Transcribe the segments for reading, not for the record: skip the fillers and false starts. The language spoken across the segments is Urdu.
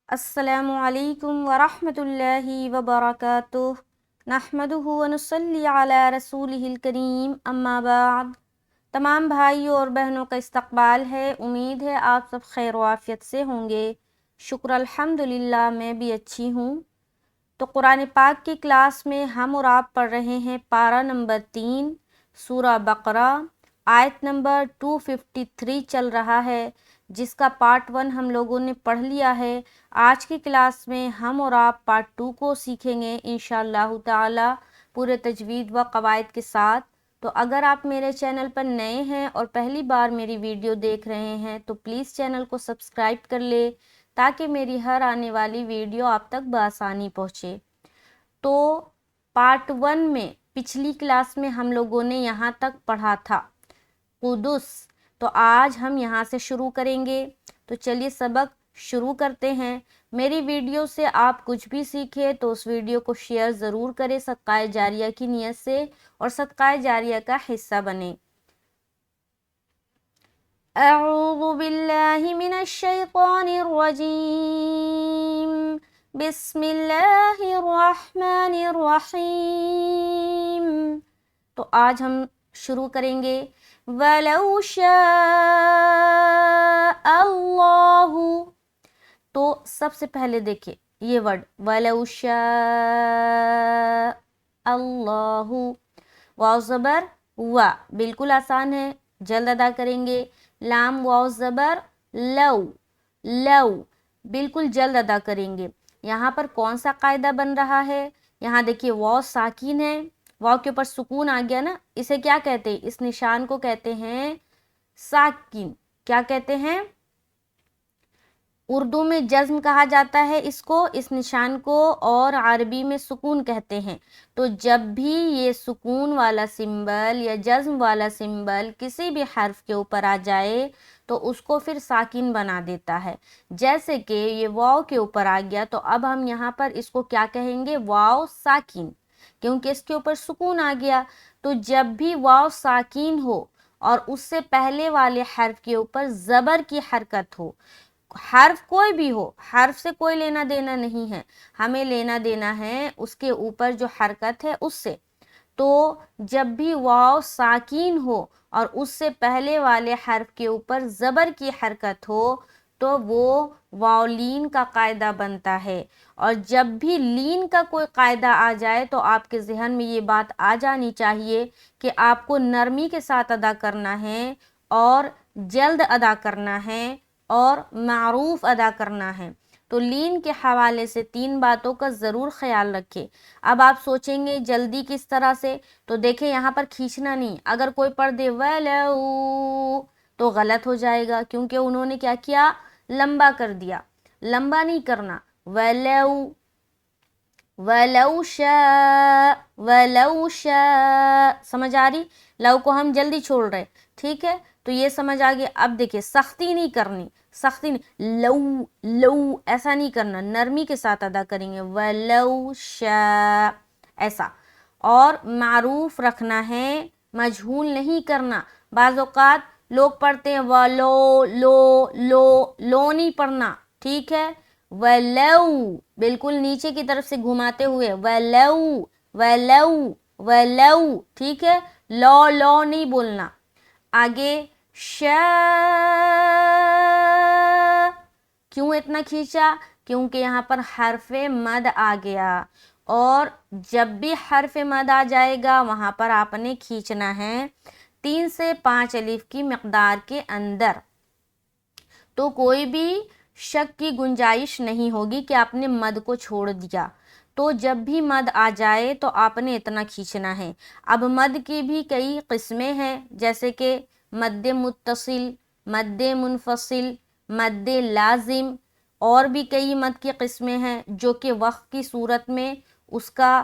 السلام علیکم ورحمۃ اللہ وبرکاتہ نحمدہ ونصلی علی رسولہ الکریم اما بعد۔ تمام بھائیوں اور بہنوں کا استقبال ہے۔ امید ہے آپ سب خیر و عافیت سے ہوں گے۔ شکر الحمدللہ میں بھی اچھی ہوں۔ تو قرآن پاک کی کلاس میں ہم اور آپ پڑھ رہے ہیں پارہ نمبر 3 سورہ بقرہ، آیت نمبر 253 چل رہا ہے، جس کا پارٹ 1 ہم لوگوں نے پڑھ لیا ہے۔ آج کی کلاس میں ہم اور آپ پارٹ 2 کو سیکھیں گے انشاءاللہ تعالی پورے تجوید و قواعد کے ساتھ۔ تو اگر آپ میرے چینل پر نئے ہیں اور پہلی بار میری ویڈیو دیکھ رہے ہیں تو پلیز چینل کو سبسکرائب کر لے تاکہ میری ہر آنے والی ویڈیو آپ تک بآسانی پہنچے۔ تو پارٹ 1 میں پچھلی کلاس میں ہم لوگوں نے یہاں تک پڑھا تھا قدس، تو آج ہم یہاں سے شروع کریں گے۔ تو چلیے سبق شروع کرتے ہیں۔ میری ویڈیو سے آپ کچھ بھی سیکھیں تو اس ویڈیو کو شیئر ضرور کریں صدقہ جاریہ کی نیت سے، اور صدقہ جاریہ کا حصہ بنیں۔ اعوذ باللہ من الشیطان الرجیم، بسم اللہ الرحمن الرحیم۔ تو آج ہم شروع کریں گے وَلَوْ شَاءَ اللَّهُ۔ تو سب سے پہلے دیکھیں یہ ورڈ وَلَوْ شَاءَ اللَّهُ، واو زبر وا، بالکل آسان ہے، جلد ادا کریں گے۔ لام واو زبر لو، لو، بالکل جلد ادا کریں گے۔ یہاں پر کون سا قاعدہ بن رہا ہے؟ یہاں دیکھیے واو ساکن ہے، واو کے اوپر سکون آ گیا نا، اسے کیا کہتے ہیں؟ اس نشان کو کہتے ہیں ساکن۔ کیا کہتے ہیں؟ اردو میں جزم کہا جاتا ہے اس کو، اس نشان کو، اور عربی میں سکون کہتے ہیں۔ تو جب بھی یہ سکون والا سمبل یا جزم والا سمبل کسی بھی حرف کے اوپر آ جائے تو اس کو پھر ساکن بنا دیتا ہے۔ جیسے کہ یہ واو کے اوپر آ گیا تو اب ہم یہاں پر اس کو کیا کہیں گے؟ واو ساکن، کیونکہ اس کے اوپر سکون آ گیا۔ تو جب بھی واو ساکن ہو اور اس سے پہلے والے حرف کے اوپر زبر کی حرکت ہو، حرف کوئی بھی ہو، حرف سے کوئی لینا دینا نہیں ہے، ہمیں لینا دینا ہے اس کے اوپر جو حرکت ہے اس سے۔ تو جب بھی واو ساکین ہو اور اس سے پہلے والے حرف کے اوپر زبر کی حرکت ہو تو وہ واو لین کا قاعدہ بنتا ہے۔ اور جب بھی لین کا کوئی قاعدہ آ جائے تو آپ کے ذہن میں یہ بات آ جانی چاہیے کہ آپ کو نرمی کے ساتھ ادا کرنا ہے، اور جلد ادا کرنا ہے، اور معروف ادا کرنا ہے۔ تو لین کے حوالے سے 3 باتوں کا ضرور خیال رکھیں۔ اب آپ سوچیں گے جلدی کس طرح سے؟ تو دیکھیں یہاں پر کھینچنا نہیں، اگر کوئی پڑھ دے وَلَوْ تو غلط ہو جائے گا، کیونکہ انہوں نے کیا کیا؟ لمبا کر دیا۔ لمبا نہیں کرنا، وَلَوْ، وَلَوْ شَاءَ، وَلَوْ شَاءَ، سمجھ آ رہی؟ لو کو ہم جلدی چھوڑ رہے، ٹھیک ہے؟ تو یہ سمجھ آگے۔ اب دیکھیں سختی نہیں کرنی، سختی نہیں، لو، لو ایسا نہیں کرنا، نرمی کے ساتھ ادا کریں گے وَلَوْ شَاءَ ایسا۔ اور معروف رکھنا ہے، مجہول نہیں کرنا۔ بعض اوقات لوگ پڑھتے ہیں وَلَو، لو، لو، لو نہیں پڑھنا، ٹھیک ہے؟ وَلَوْ بالکل نیچے کی طرف سے گھماتے ہوئے وَلَوْ، وَلَوْ، وَلَوْ، ٹھیک ہے؟ لو، لو نہیں بولنا۔ آگے شاء، کیوں اتنا کھینچا؟ کیونکہ یہاں پر حرف مد آ گیا، اور جب بھی حرف مد آ جائے گا وہاں پر آپ نے کھینچنا ہے 3 سے 5 الف کی مقدار کے اندر۔ تو کوئی بھی شک کی گنجائش نہیں ہوگی کہ آپ نے مد کو چھوڑ دیا۔ تو جب بھی مد آ جائے تو آپ نے اتنا کھینچنا ہے۔ اب مد کی بھی کئی قسمیں ہیں، جیسے کہ مد متصل، مد منفصل، مد لازم، اور بھی کئی مد کی قسمیں ہیں جو کہ وقف کی صورت میں اس کا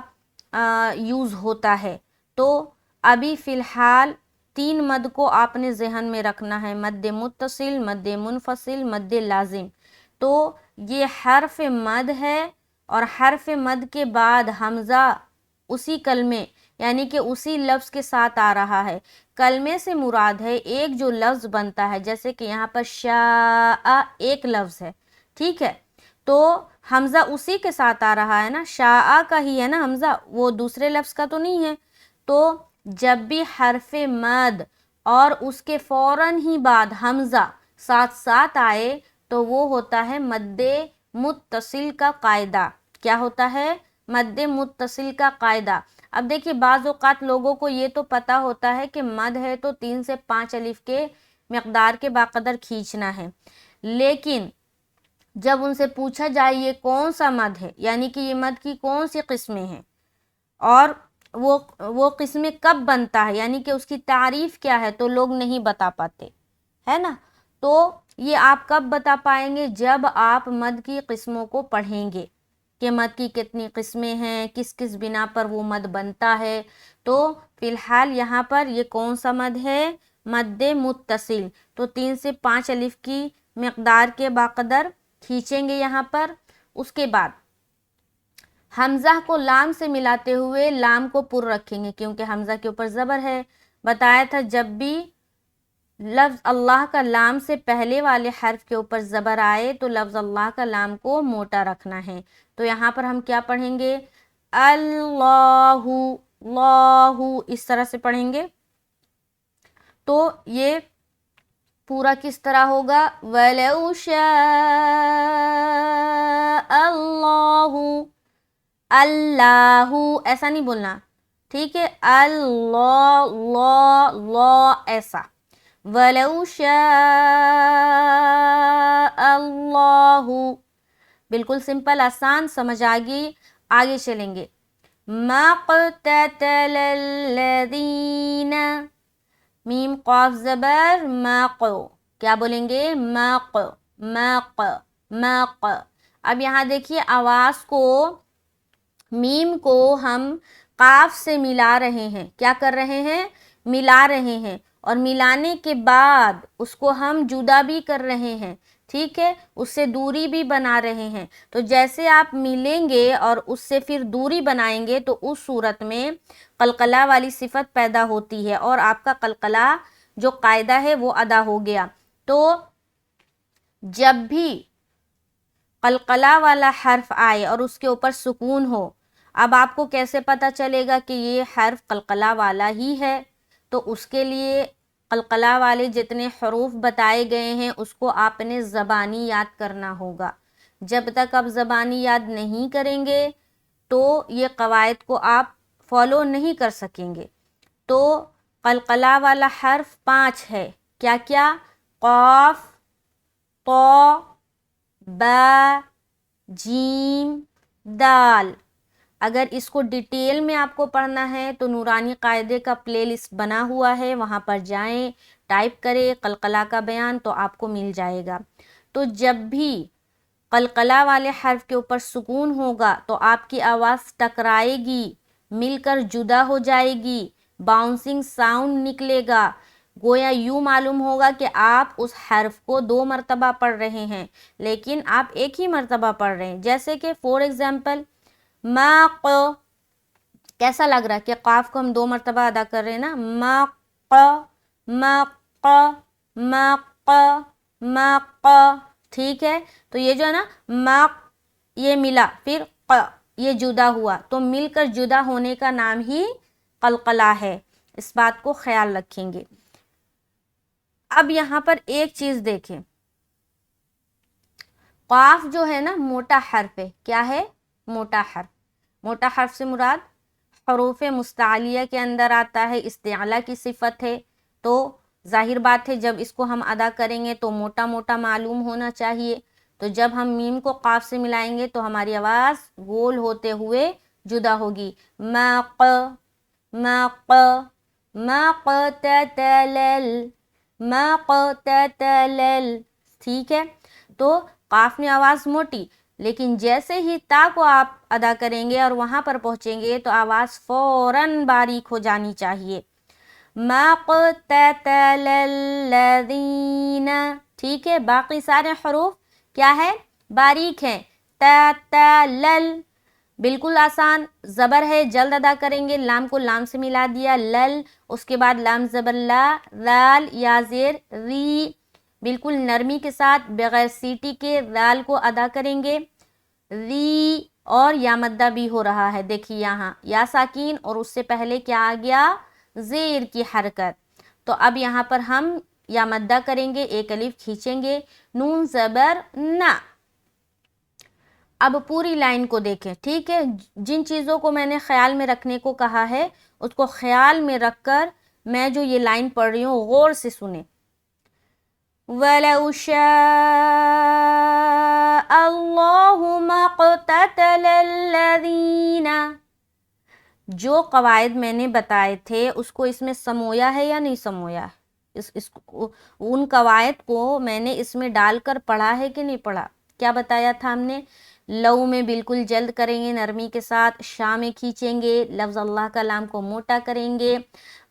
یوز ہوتا ہے۔ تو ابھی فی الحال 3 مد کو آپ نے ذہن میں رکھنا ہے، مد متصل، مد منفصل، مد لازم۔ تو یہ حرف مد ہے، اور حرف مد کے بعد حمزہ اسی کلمے یعنی کہ اسی لفظ کے ساتھ آ رہا ہے۔ کلمے سے مراد ہے ایک جو لفظ بنتا ہے، جیسے کہ یہاں پر شاء ایک لفظ ہے، ٹھیک ہے؟ تو حمزہ اسی کے ساتھ آ رہا ہے نا، شاء کا ہی ہے نا حمزہ، وہ دوسرے لفظ کا تو نہیں ہے۔ تو جب بھی حرف مد اور اس کے فوراً ہی بعد حمزہ ساتھ ساتھ آئے تو وہ ہوتا ہے مد متصل کا قاعدہ۔ کیا ہوتا ہے؟ مد متصل کا قاعدہ۔ اب دیکھیے بعض اوقات لوگوں کو یہ تو پتہ ہوتا ہے کہ مد ہے تو 3 سے 5 الف کے مقدار کے باقدر کھینچنا ہے، لیکن جب ان سے پوچھا جائے یہ کون سا مد ہے، یعنی کہ یہ مد کی کون سی قسمیں ہیں اور وہ قسمیں کب بنتا ہے، یعنی کہ اس کی تعریف کیا ہے، تو لوگ نہیں بتا پاتے ہے نا۔ تو یہ آپ کب بتا پائیں گے؟ جب آپ مد کی قسموں کو پڑھیں گے کہ مد کی کتنی قسمیں ہیں، کس کس بنا پر وہ مد بنتا ہے۔ تو فی الحال یہاں پر یہ کون سا مد ہے؟ مد متصل، تو 3 سے 5 الف کی مقدار کے باقدر کھینچیں گے یہاں پر۔ اس کے بعد حمزہ کو لام سے ملاتے ہوئے لام کو پر رکھیں گے، کیونکہ حمزہ کے اوپر زبر ہے۔ بتایا تھا جب بھی لفظ اللہ کا لام سے پہلے والے حرف کے اوپر زبر آئے تو لفظ اللہ کا لام کو موٹا رکھنا ہے۔ تو یہاں پر ہم کیا پڑھیں گے؟ اللہ، اللہ، اس طرح سے پڑھیں گے۔ تو یہ پورا کس طرح ہوگا؟ وَلَوْ شَاءَ اللہ، اللہ ایسا نہیں بولنا، ٹھیک ہے؟ اللہ، اللہ، اللہ ایسا۔ وَلَوْ شَاءَ اللہ، بالکل سمپل آسان، سمجھ آگئی۔ آگے چلیں گے۔ مَا اقْتَتَلَ الَّذِينَ، میم قاف زبر مَاق، کیا بولیں گے؟ مَاق، مَاق، مَاق۔ اب یہاں دیکھیے آواز کو، میم کو ہم قاف سے ملا رہے ہیں۔ کیا کر رہے ہیں؟ ملا رہے ہیں، اور ملانے کے بعد اس کو ہم جدا بھی کر رہے ہیں، ٹھیک ہے؟ اس سے دوری بھی بنا رہے ہیں۔ تو جیسے آپ ملیں گے اور اس سے پھر دوری بنائیں گے تو اس صورت میں قلقلہ والی صفت پیدا ہوتی ہے اور آپ کا قلقلہ جو قاعدہ ہے وہ ادا ہو گیا۔ تو جب بھی قلقلہ والا حرف آئے اور اس کے اوپر سکون ہو، اب آپ کو کیسے پتہ چلے گا کہ یہ حرف قلقلہ والا ہی ہے؟ تو اس کے لیے قلقلہ والے جتنے حروف بتائے گئے ہیں اس کو آپ نے زبانی یاد کرنا ہوگا۔ جب تک آپ زبانی یاد نہیں کریں گے تو یہ قواعد کو آپ فالو نہیں کر سکیں گے۔ تو قلقلہ والا حرف 5 ہے، کیا کیا؟ قاف، طا، با، جیم، دال۔ اگر اس کو ڈیٹیل میں آپ کو پڑھنا ہے تو نورانی قاعدے کا پلے لسٹ بنا ہوا ہے، وہاں پر جائیں، ٹائپ کریں قلقلہ کا بیان تو آپ کو مل جائے گا۔ تو جب بھی قلقلہ والے حرف کے اوپر سکون ہوگا تو آپ کی آواز ٹکرائے گی، مل کر جدا ہو جائے گی، باؤنسنگ ساؤنڈ نکلے گا، گویا یوں معلوم ہوگا کہ آپ اس حرف کو 2 مرتبہ پڑھ رہے ہیں لیکن آپ ایک ہی مرتبہ پڑھ رہے ہیں۔ جیسے کہ فور ایگزامپل مَاق، کیسا لگ رہا ہے کہ قاف کو ہم 2 مرتبہ ادا کر رہے ہیں نا؟ مَاق، مَاق، مَاق، مَاق، ٹھیک ہے؟ تو یہ جو ہے نا مَاق، یہ ملا، پھر ق، یہ جدا ہوا، تو مل کر جدا ہونے کا نام ہی قلقلہ ہے، اس بات کو خیال رکھیں گے۔ اب یہاں پر ایک چیز دیکھیں، قاف جو ہے نا موٹا حرف ہے۔ کیا ہے؟ موٹا حرف۔ موٹا حرف سے مراد حروف مستعلیہ کے اندر آتا ہے، استعلا کی صفت ہے، تو ظاہر بات ہے جب اس کو ہم ادا کریں گے تو موٹا موٹا معلوم ہونا چاہیے۔ تو جب ہم میم کو قاف سے ملائیں گے تو ہماری آواز گول ہوتے ہوئے جدا ہوگی۔ مَاق، مَاق، مَاقْتَتَلَ، مَاقْتَتَلَ، ٹھیک ہے؟ تو قاف میں آواز موٹی، لیکن جیسے ہی تا کو آپ ادا کریں گے اور وہاں پر پہنچیں گے تو آواز فوراً باریک ہو جانی چاہیے۔ مَاقْتَتَلَ الَّذِينَ، ٹھیک ہے؟ باقی سارے حروف کیا ہے؟ باریک ہیں۔ تا، تا، لل، بالکل آسان، زبر ہے، جلد ادا کریں گے، لام کو لام سے ملا دیا، لل، اس کے بعد لام زبر لا، ذال، یا زیر، ری، بالکل نرمی کے ساتھ بغیر سیٹی کے ذال کو ادا کریں گے۔ ذی، اور یا مدہ بھی ہو رہا ہے، دیکھیے یہاں یا ساکین اور اس سے پہلے کیا آ گیا، زیر کی حرکت. تو اب یہاں پر ہم یا مدہ کریں گے، ایک الف کھینچیں گے، نون زبر نا. اب پوری لائن کو دیکھیں، ٹھیک ہے، جن چیزوں کو میں نے خیال میں رکھنے کو کہا ہے اس کو خیال میں رکھ کر میں جو یہ لائن پڑھ رہی ہوں غور سے سنیں. وَلَوْ شَاءَ اللَّهُ مَا اقْتَتَلَ الَّذِينَ، جو قواعد میں نے بتائے تھے اس کو اس میں سمویا ہے یا نہیں سمویا؟ ان قواعد کو میں نے اس میں ڈال کر پڑھا ہے کہ نہیں پڑھا؟ کیا بتایا تھا ہم نے؟ لو میں بالکل جلد کریں گے نرمی کے ساتھ، شاہ میں کھینچیں گے، لفظ اللہ کا لام کو موٹا کریں گے،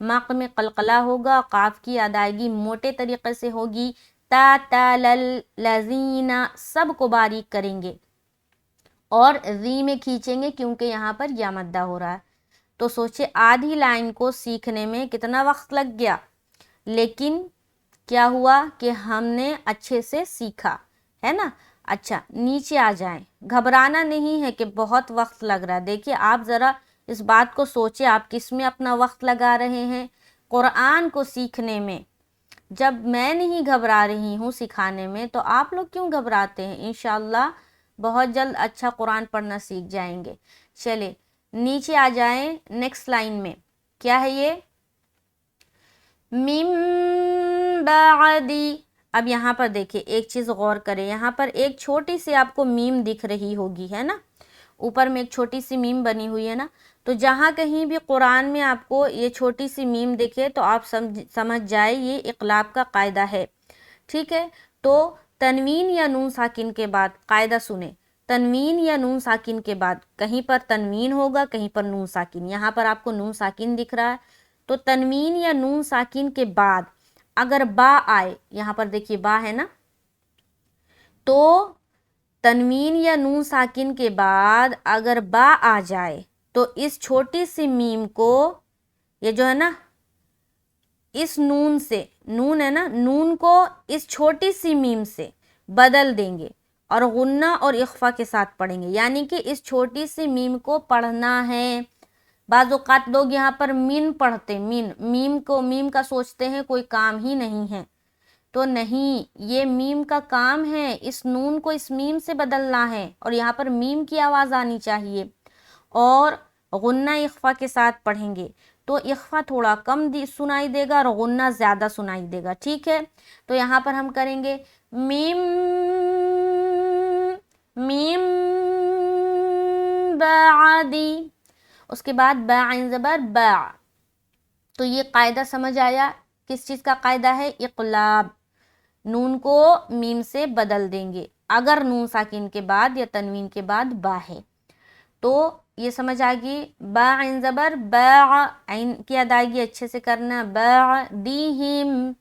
مق میں قلقلہ ہوگا، قاف کی ادائیگی موٹے طریقے سے ہوگی، تا تا لل لذین سب کو باریک کریں گے، اور ذی میں کھینچیں گے کیونکہ یہاں پر یا مدہ ہو رہا ہے. تو سوچے آدھی لائن کو سیکھنے میں کتنا وقت لگ گیا، لیکن کیا ہوا کہ ہم نے اچھے سے سیکھا ہے نا. اچھا نیچے آ جائیں، گھبرانا نہیں ہے کہ بہت وقت لگ رہا ہے. دیکھیے آپ ذرا اس بات کو سوچے، آپ کس میں اپنا وقت لگا رہے ہیں؟ قرآن کو سیکھنے میں. جب میں نہیں گھبرا رہی ہوں سکھانے میں تو آپ لوگ کیوں گھبراتے ہیں؟ انشاءاللہ بہت جلد اچھا قرآن پڑھنا سیکھ جائیں گے. چلے نیچے آ جائیں نیکسٹ لائن میں، کیا ہے یہ؟ من بعدی. اب یہاں پر دیکھیں ایک چیز غور کریں، یہاں پر ایک چھوٹی سی آپ کو میم دکھ رہی ہوگی ہے نا، اوپر میں ایک چھوٹی سی میم بنی ہوئی ہے نا. تو جہاں کہیں بھی قرآن میں آپ کو یہ چھوٹی سی میم دکھے تو آپ سمجھ جائے یہ اقلاب کا قاعدہ ہے، ٹھیک ہے. تو تنوین یا نون ساکن کے بعد قاعدہ سنیں، تنوین یا نون ساکن کے بعد کہیں پر تنوین ہوگا کہیں پر نون ساکن. یہاں پر آپ کو نون ساکن دکھ رہا ہے، تو تنوین یا نون ساکن کے بعد اگر با آئے، یہاں پر دیکھیے با ہے نا، تو تنوین یا نون ساکن کے بعد اگر با آ جائے تو اس چھوٹی سی میم کو، یہ جو ہے نا اس نون سے، نون ہے نا، نون کو اس چھوٹی سی میم سے بدل دیں گے اور غنہ اور اخفا کے ساتھ پڑھیں گے. یعنی کہ اس چھوٹی سی میم کو پڑھنا ہے. بعض اوقات لوگ یہاں پر مین پڑھتے، میم کا سوچتے ہیں کوئی کام ہی نہیں ہے، تو نہیں، یہ میم کا کام ہے. اس نون کو اس میم سے بدلنا ہے اور یہاں پر میم کی آواز آنی چاہیے، اور غنہ اخفا کے ساتھ پڑھیں گے تو اخفا تھوڑا کم سنائی دے گا اور غنہ زیادہ سنائی دے گا، ٹھیک ہے. تو یہاں پر ہم کریں گے میم میم بعدی، اس کے بعد با عین زبر با. تو یہ قاعدہ سمجھ آیا، کس چیز کا قاعدہ ہے؟ اقلاب. نون کو میم سے بدل دیں گے اگر نون ساکن کے بعد یا تنوین کے بعد با ہے. تو یہ سمجھ آ گئی، با عین زبر با، عین کی ادائیگی اچھے سے کرنا، با دیہم،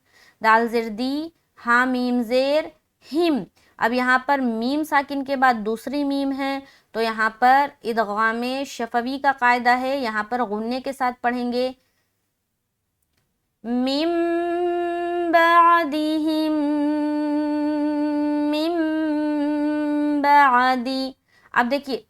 دال زیر دی، ہاں میم زیر ہم. اب یہاں پر میم ساکن کے بعد دوسری میم ہے تو یہاں پر ادغام شفوی کا قاعدہ ہے، یہاں پر غنے کے ساتھ پڑھیں گے میم بعدہم میم بعدی. اب دیکھیے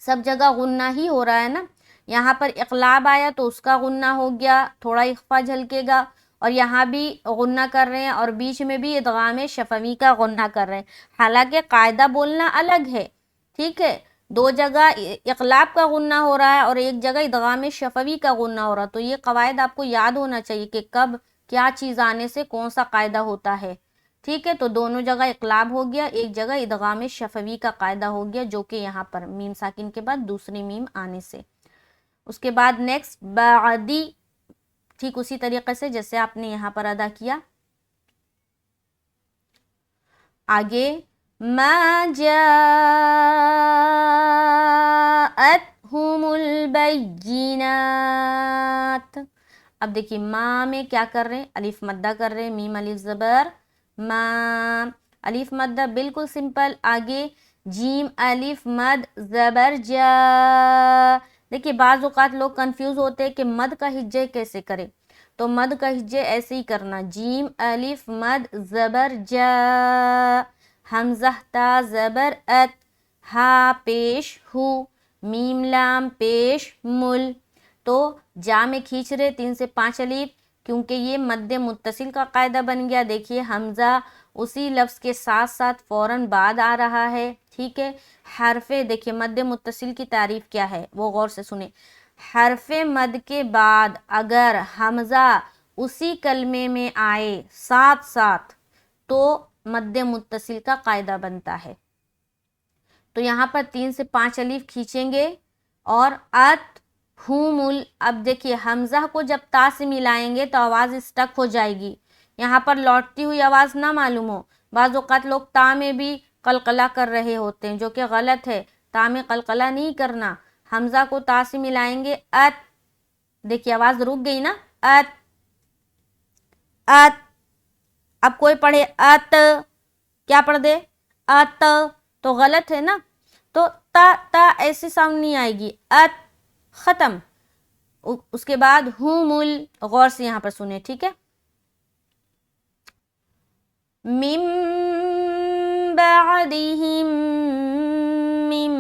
سب جگہ غنہ ہی ہو رہا ہے نا، یہاں پر اقلاب آیا تو اس کا غنہ ہو گیا، تھوڑا اخفا جھلکے گا، اور یہاں بھی غنہ کر رہے ہیں اور بیچ میں بھی ادغام شفوی کا غنہ کر رہے ہیں. حالانکہ قاعدہ بولنا الگ ہے، ٹھیک ہے، دو جگہ اقلاب کا غنہ ہو رہا ہے اور ایک جگہ ادغام شفوی کا غنہ ہو رہا ہے. تو یہ قواعد آپ کو یاد ہونا چاہیے کہ کب کیا چیز آنے سے کون سا قاعدہ ہوتا ہے، ٹھیک ہے. تو دونوں جگہ اقلاب ہو گیا، ایک جگہ ادغام شفوی کا قاعدہ ہو گیا، جو کہ یہاں پر میم ساکن کے بعد دوسری میم آنے سے. اس کے بعد نیکسٹ بعدی، ٹھیک اسی طریقے سے جیسے آپ نے یہاں پر ادا کیا. آگے ما جاءتہم البینات. اب دیکھیے ماں میں کیا کر رہے ہیں؟ الف مدہ کر رہے ہیں، میم الف زبر ماں، الف مدہ بالکل سمپل. آگے جیم الف مد زبر جا. دیکھیے بعض اوقات لوگ کنفیوز ہوتے ہیں کہ مد کا ہجے کیسے کریں، تو مد کا ہجے ایسے ہی کرنا، جیم الف مد زبر جا، حمزہ تا زبر ات، ہا پیش ہو، میم لام پیش مل. تو جا میں کھینچ رہے 3 سے 5 الف کیونکہ یہ مد متصل کا قاعدہ بن گیا. دیکھیے حمزہ اسی لفظ کے ساتھ ساتھ فوراً بعد آ رہا ہے. ٹھیک ہے. حرف دیکھیے مد متصل کی تعریف کیا ہے وہ غور سے سنیں. حرف مد کے بعد اگر حمزہ اسی کلمے میں آئے ساتھ ساتھ تو مد متصل کا قاعدہ بنتا ہے. تو یہاں پر 3 سے 5 الف کھینچیں گے اور ات ہومل. اب دیکھیے حمزہ کو جب تا سے ملائیں گے تو آواز اسٹک ہو جائے گی. یہاں پر لوٹتی ہوئی آواز نہ معلوم ہو. بعض اوقات لوگ تا میں بھی قلقلہ کر رہے ہوتے ہیں جو کہ غلط ہے. تا میں قلقلہ نہیں کرنا. حمزہ کو تا سے ملائیں گے ات. دیکھیے آواز رک گئی نا. ات ات. اب کوئی پڑھے ات، کیا پڑھ دے ات، تو غلط ہے نا. تو تا تا ایسی ساؤنڈ نہیں آئے گی. ات ختم. اس کے بعد ہومل. غور سے یہاں پر سنیں. ٹھیک ہے. من بعدهم من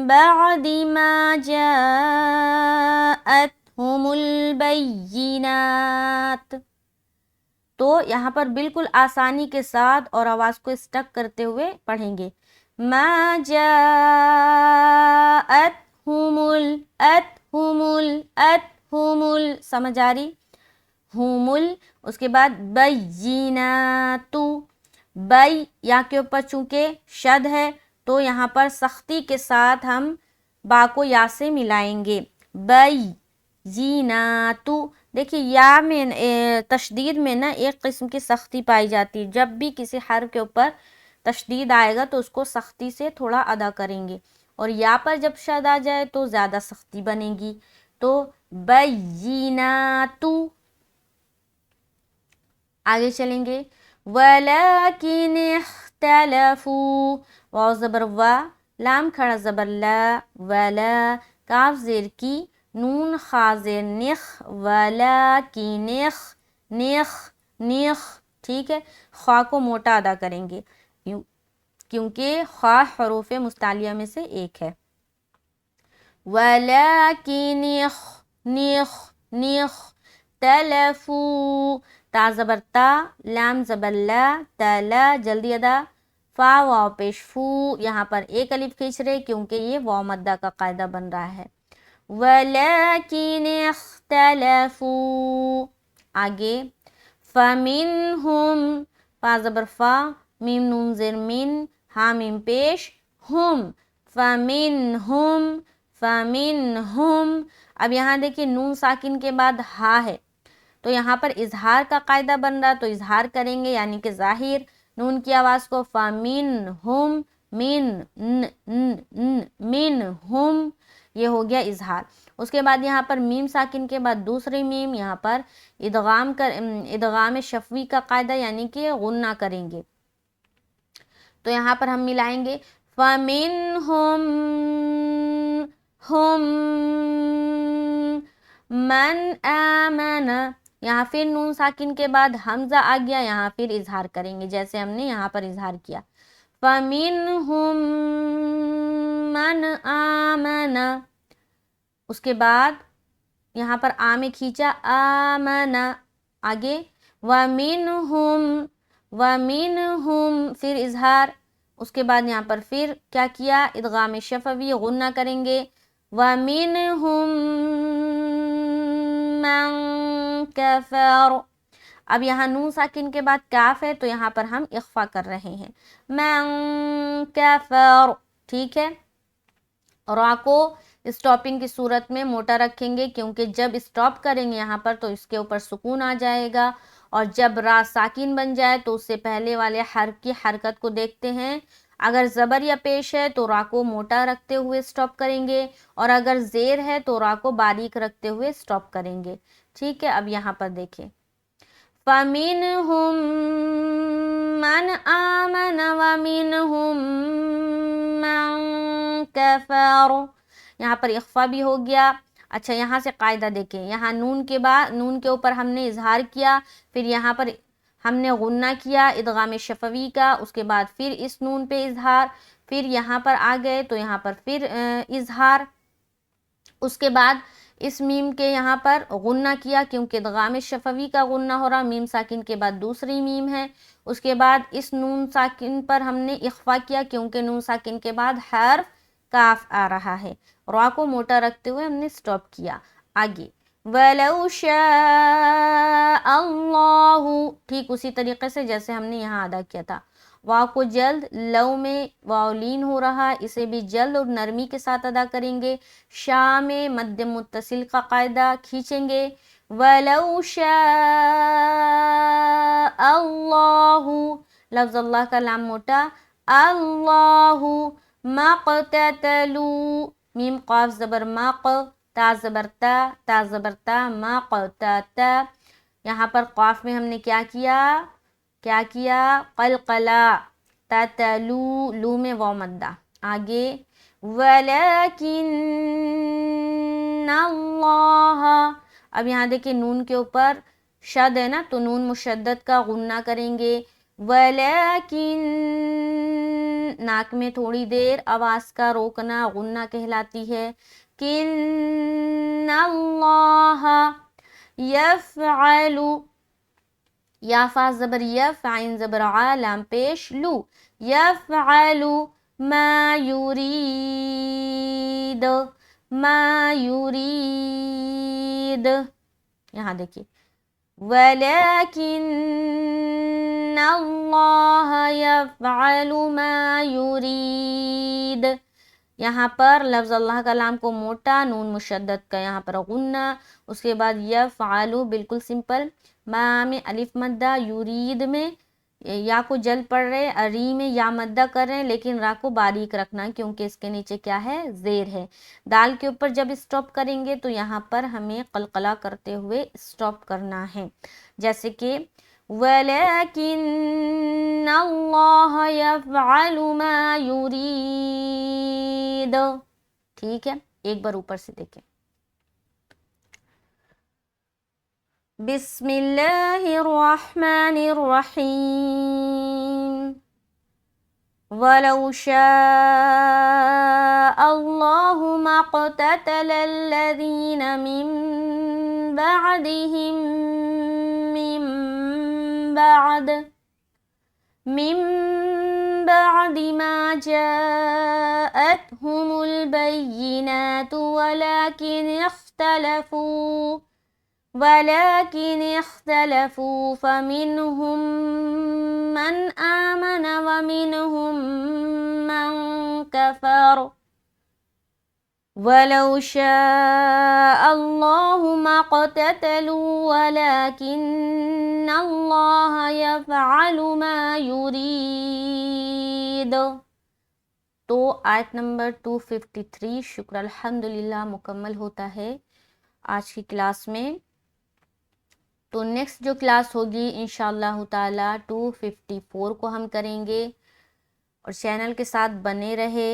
بعد ما جاءتهم البینات. تو یہاں پر بالکل آسانی کے ساتھ اور آواز کو اسٹک کرتے ہوئے پڑھیں گے. ما جاءتهم اتہمل. سمجھ آ رہی؟ ہومل. اس کے بعد بینات. بی یا کے اوپر چونکہ شد ہے تو یہاں پر سختی کے ساتھ ہم با کو یا سے ملائیں گے. بینات. دیکھیے یا میں تشدید میں نا ایک قسم کی سختی پائی جاتی ہے. جب بھی کسی حرف کے اوپر تشدید آئے گا تو اس کو سختی سے تھوڑا ادا کریں گے اور یا پر جب شد آ جائے تو زیادہ سختی بنے گی. تو بینات. آگے چلیں گے. وَلَكِنِ اخْتَلَفُوا. واو زبر وا، لام کھڑا زبر لا، ولا، کاف زیر کی، نون خا زیر نخ، وَلَكِنِ نخ نخ. ٹھیک ہے. خا کو موٹا ادا کریں گے کیونکہ خا حروف مستعلیہ میں سے ایک ہے. وَلَكِنِ نخ نخ تَلَفُوا. تا زبر تا، لام زبر لا، تلا جلدی ادا، فا واو پیش فو. یہاں پر ایک الف کھینچ رہے کیونکہ یہ واو مدہ کا قاعدہ بن رہا ہے. وَلَكِنِ اخْتَلَفُوا. آگے فَمِنْهُمْ. فا زبر فا، میم نون زیر من، ہا میم پیش ہم. فَمِنْهُمْ فَمِنْهُمْ. اب یہاں دیکھیں نون ساکن کے بعد ہا ہے تو یہاں پر اظہار کا قاعدہ بن رہا تو اظہار کریں گے یعنی کہ ظاہر نون کی آواز کو. فَمِنْهُمْ منْهُمْ. یہ ہو گیا اظہار. اس کے بعد یہاں پر میم ساکن کے بعد دوسری میم، یہاں پر ادغام شفوی کا قاعدہ یعنی کہ غنہ کریں گے. تو یہاں پر ہم ملائیں گے فَمِنْهُمْ من آمن. یہاں پھر نون ساکن کے بعد حمزہ آ گیا، یہاں پھر اظہار کریں گے جیسے ہم نے یہاں پر اظہار کیا. فَمِنْهُمْ من آمن. اس کے بعد یہاں پر آ میں کھینچا آمن. آگے وَمِنْهُمْ پھر اظہار. اس کے بعد یہاں پر پھر کیا کیا، ادغام شفوی غنہ کریں گے. وَمِنْهُمْ مَنْ كَفَرَ. اب یہاں نون ساکن کے بعد کاف ہے تو یہاں پر ہم اخفا کر رہے ہیں. مَنْ كَفَرَ. ٹھیک ہے. را کو اسٹاپنگ کی صورت میں موٹا رکھیں گے کیونکہ جب اسٹاپ کریں گے یہاں پر تو اس کے اوپر سکون آ جائے گا اور جب را ساکن بن جائے تو اس سے پہلے والے حرف کی حرکت کو دیکھتے ہیں. اگر زبر یا پیش ہے تو را کو موٹا رکھتے ہوئے سٹاپ کریں گے اور اگر زیر ہے تو را کو باریک رکھتے ہوئے سٹاپ کریں گے. ٹھیک ہے. اب یہاں پر دیکھیں فَمِنْهُمْ مَنْ آمَنَ وَمِنْهُمْ مَنْ كَفَرَ. یہاں پر اخفا بھی ہو گیا. اچھا یہاں سے قاعدہ دیکھیں. یہاں نون کے بعد نون کے اوپر ہم نے اظہار کیا، پھر یہاں پر ہم نے غنہ کیا ادغام شفوی کا، اس کے بعد پھر اس نون پہ اظہار، پھر یہاں پر آ گئے تو یہاں پر پھر اظہار، اس کے بعد اس میم کے یہاں پر غنہ کیا کیونکہ ادغام شفوی کا غنہ ہو رہا، میم ساکن کے بعد دوسری میم ہے، اس کے بعد اس نون ساکن پر ہم نے اخفا کیا کیونکہ نون ساکن کے بعد حرف کاف آ رہا ہے، را کو موٹا رکھتے ہوئے ہم نے سٹاپ کیا۔ آگے وَلَوْ شَاءَ اللَّهُ، ٹھیک اسی طریقے سے جیسے ہم نے یہاں ادا کیا تھا، واو کو جلد، لو میں واولین ہو رہا، اسے بھی جلد اور نرمی کے ساتھ ادا کریں گے، شاء میں مد متصل کا قاعدہ کھینچیں گے، وَلَوْ شَاءَ اللَّهُ، لفظ اللہ کا لام موٹا، اللہ مَقْتَتَلُوا، میم قاف زبر ماق، تا زبر تا ما قتتا، یہاں پر قاف میں ہم نے کیا کیا قلقلا، تتلو، لو میں واو مدہ۔ آگے ولیکن اللہ، اب یہاں دیکھیں نون کے اوپر شد ہے نا تو نون مشدد کا غنہ کریں گے، ولیکن، ناک میں تھوڑی دیر آواز کا روکنا غنہ کہلاتی ہے، کن اللہ یفعل، یا فا زبر یف، عین زبر ع، لام پیش، لو، یفعل ما یرید، ما یرید، یہاں دیکھیے ولیکن اللہ یفعل ما یرید، یہاں پر لفظ اللہ کا لام کو موٹا، نون مشدد کا یہاں پر غنہ، اس کے بعد یفعل بالکل سمپل، ما میں الف مدہ، یرید میں یا کو جل پڑھ رہے، ری میں یا مدہ کر رہے ہیں لیکن را کو باریک رکھنا کیونکہ اس کے نیچے کیا ہے زیر ہے، دال کے اوپر جب اسٹاپ کریں گے تو یہاں پر ہمیں قلقلہ کرتے ہوئے اسٹاپ کرنا ہے، جیسے کہ وَلَكِنَّ اللَّهَ يَفْعَلُ مَا يُرِيدُ، ٹھیک ہے، ایک بار اوپر سے دیکھیں، بسم اللہ الرحمن الرحیم، وَلَوْ شَاءَ اللَّهُ مَا اقْتَتَلَ الَّذِينَ مِن بَعْدِهِم من بعد ما جاءتهم البينات ولكن اختلفوا فمنهم من آمن ومنهم من كفر وَلَوْ شَاءَ اللَّهُ مَا اقْتَتَلُوا وَلَكِنَّ اللَّهَ يَفْعَلُ مَا يُرِيدُ۔ تو آیت نمبر 253 شکر الحمدللہ مکمل ہوتا ہے آج کی کلاس میں۔ تو نیکسٹ جو کلاس ہوگی انشاءاللہ تعالی 254 کو ہم کریں گے، اور چینل کے ساتھ بنے رہے،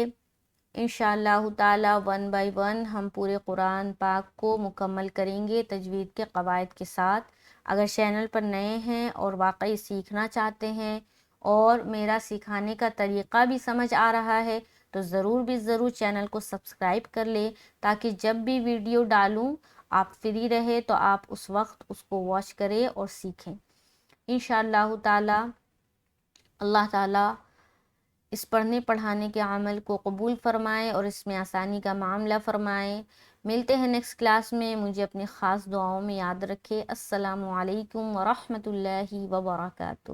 انشاءاللہ تعالی 1 بائی 1 ہم پورے قرآن پاک کو مکمل کریں گے تجوید کے قواعد کے ساتھ۔ اگر چینل پر نئے ہیں اور واقعی سیکھنا چاہتے ہیں اور میرا سکھانے کا طریقہ بھی سمجھ آ رہا ہے تو ضرور چینل کو سبسکرائب کر لے تاکہ جب بھی ویڈیو ڈالوں آپ فری رہے تو آپ اس وقت اس کو واچ کریں اور سیکھیں انشاءاللہ تعالی۔ اللہ تعالی اس پڑھنے پڑھانے کے عمل کو قبول فرمائے اور اس میں آسانی کا معاملہ فرمائے۔ ملتے ہیں نیکسٹ کلاس میں، مجھے اپنی خاص دعاؤں میں یاد رکھے۔ السلام علیکم ورحمۃ اللہ وبرکاتہ۔